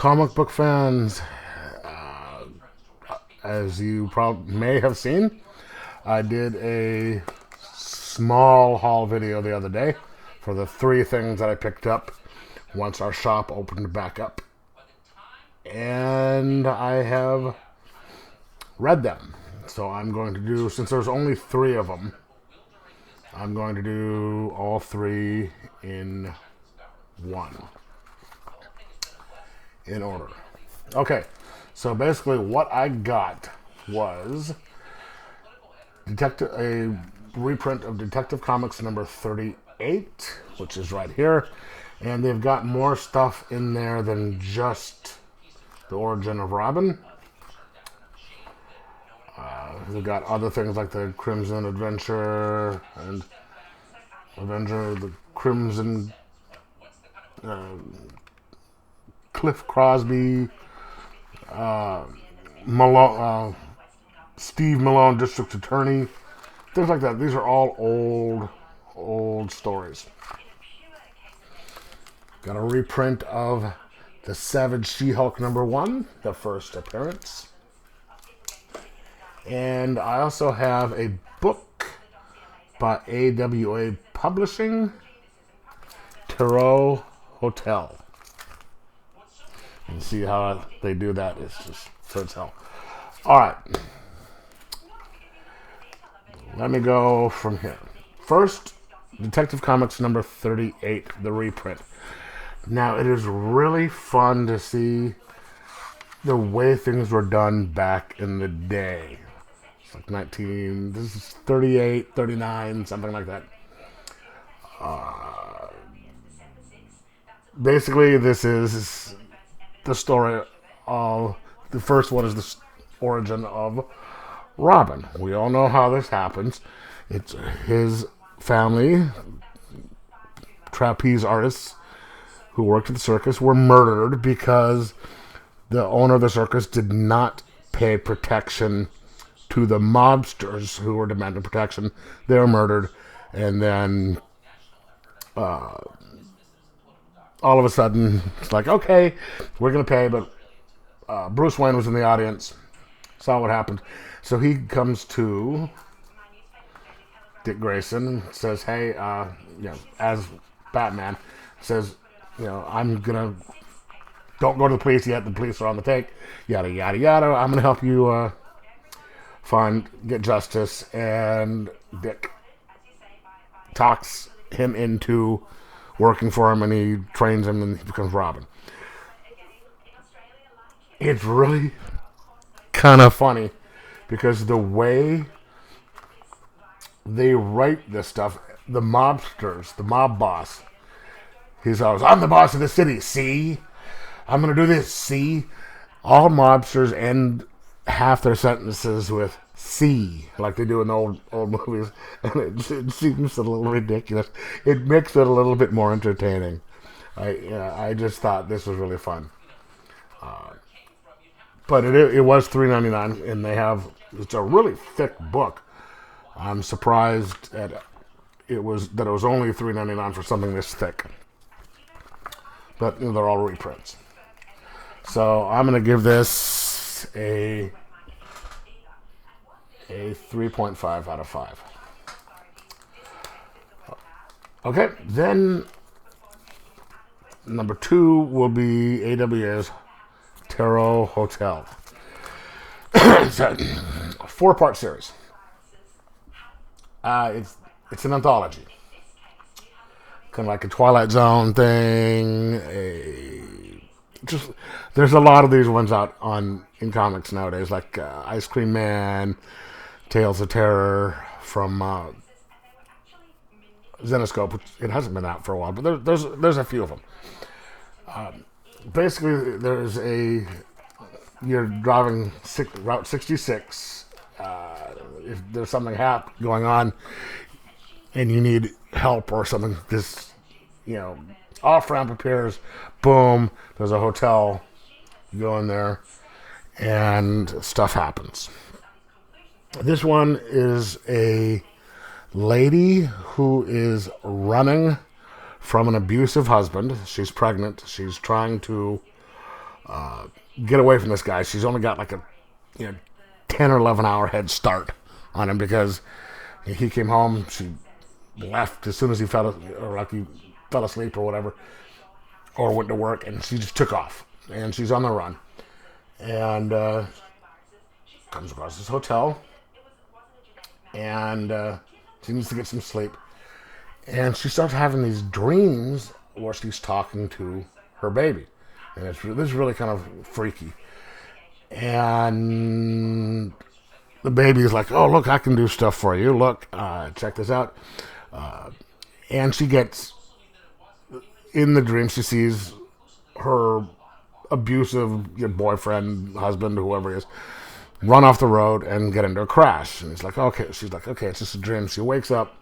comic book fans, as you probably may have seen, I did a small haul video the other day for the 3 things that I picked up once our shop opened back up. And I have read them. So I'm going to do, since there's only 3 of them, I'm going to do all 3 in one, in order. Okay, so basically what I got was a reprint of Detective Comics number 38, which is right here. And they've got more stuff in there than just the origin of Robin. They've got other things like the Crimson Adventure and Avenger, the Crimson Cliff Crosby, Malone, Steve Malone, District Attorney, things like that. These are all old stories. Got a reprint of The Savage She-Hulk number 1, the first appearance. And I also have a book by AWA Publishing, Tarot Hotel. And see how they do that. It's just so it's hell. Alright. Let me go from here. First, Detective Comics number 38, the reprint. Now, it is really fun to see the way things were done back in the day. It's like this is 38, 39, something like that. Basically, this is the story of, the first one is the origin of Robin. We all know how this happens. It's his family, trapeze artists who worked at the circus, were murdered because the owner of the circus did not pay protection to the mobsters who were demanding protection. They were murdered, and then all of a sudden, it's like, okay, we're going to pay, but Bruce Wayne was in the audience, saw what happened. So he comes to Dick Grayson and says, hey, as Batman, says, don't go to the police yet. The police are on the take. Yada, yada, yada. I'm going to help you get justice. And Dick talks him into working for him, and he trains him, and he becomes Robin. It's really kind of funny because the way they write this stuff, the mobsters, the mob boss, he's always, I'm the boss of the city, see? I'm going to do this, see? All mobsters end half their sentences with see, like they do in old movies, and it seems a little ridiculous. It makes it a little bit more entertaining. I just thought this was really fun. But it was $3.99, and it's a really thick book. I'm surprised that it was only $3.99 for something this thick. But they're all reprints. So I'm going to give this a 3.5 out of 5. Okay, then number 2 will be AWA's Tarot Hotel. It's a 4-part series. It's an anthology, kind of like a Twilight Zone thing. There's a lot of these ones out in comics nowadays, like Ice Cream Man, Tales of Terror from Zenoscope, which it hasn't been out for a while, but there's a few of them. Basically, you're driving Route 66. If there's something going on and you need help or something, this, off-ramp appears, boom, there's a hotel, you go in there, and stuff happens. This one is a lady who is running from an abusive husband. She's pregnant. She's trying to get away from this guy. She's only got like a 10 or 11 hour head start on him because he came home. She left as soon as he fell asleep or whatever, or went to work, and she just took off. And she's on the run, and comes across this hotel, and she needs to get some sleep. And she starts having these dreams where she's talking to her baby, and this is really kind of freaky. And the baby is like, "Oh, look, I can do stuff for you. Look, check this out." And she gets in the dream. She sees her abusive boyfriend, husband, whoever he is, run off the road and get into a crash. And he's like, "Okay." She's like, "Okay, it's just a dream." She wakes up,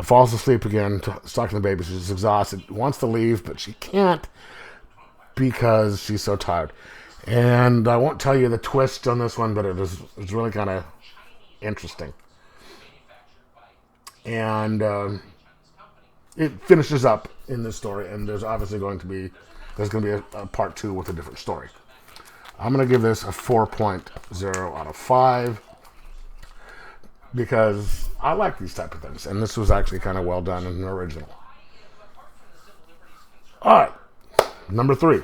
falls asleep again, talking to the baby. She's exhausted, wants to leave, but she can't because she's so tired. And I won't tell you the twist on this one, but it's really kind of interesting. And it finishes up in this story, and there's going to be a part 2 with a different story. I'm going to give this a 4.0 out of 5 because I like these type of things, and this was actually kind of well done and original. All right, number 3.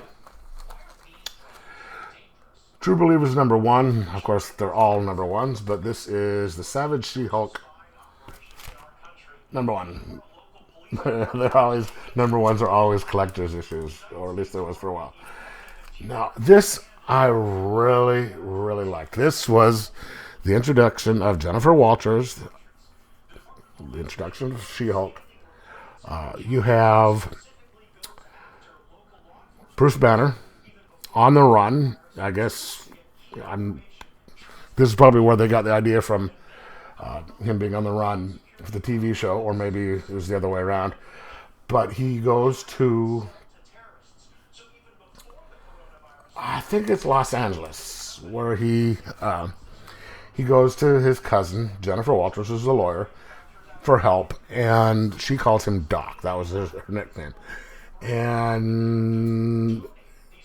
True Believers number 1. Of course, they're all number 1s, but this is the Savage She-Hulk number 1. They're always number 1s are always collector's issues, or at least there was for a while. Now, this I really, really liked. This was the introduction of Jennifer Walters, the introduction of She-Hulk. You have Bruce Banner on the run. I guess this is probably where they got the idea from, him being on the run for the TV show, or maybe it was the other way around. But he goes to, I think it's Los Angeles, where he goes to his cousin, Jennifer Walters, who's a lawyer, for help, and she calls him Doc. That was her nickname. And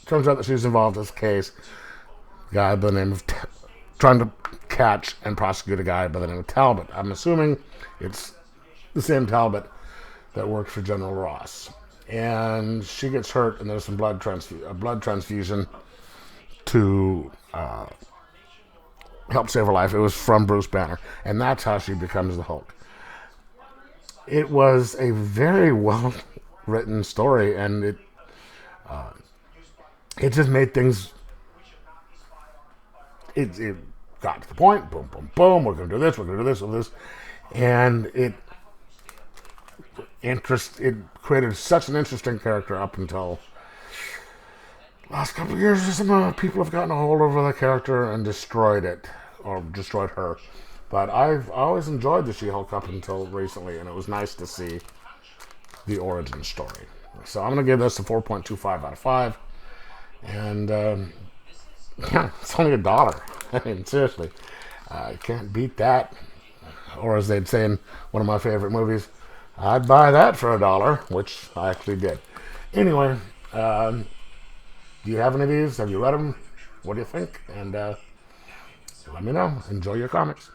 turns out that she's involved in this case. A guy by the name of trying to catch and prosecute a guy by the name of Talbot. I'm assuming it's the same Talbot that worked for General Ross. And she gets hurt, and there's some blood transfusion to help save her life. It was from Bruce Banner, and that's how she becomes the Hulk. It was a very well written story, and it just made things. It got to the point. Boom, boom, boom. We're going to do this. We're going to do this. We're this, and it created such an interesting character up until last couple of years. Some people have gotten a hold of the character and destroyed it, or destroyed her. But I've always enjoyed the She-Hulk up until recently, and it was nice to see the origin story. So I'm going to give this a 4.25 out of 5. And it's only $1. I mean, seriously, you can't beat that. Or as they'd say in one of my favorite movies, I'd buy that for $1, which I actually did. Anyway, do you have any of these? Have you read them? What do you think? And let me know. Enjoy your comics.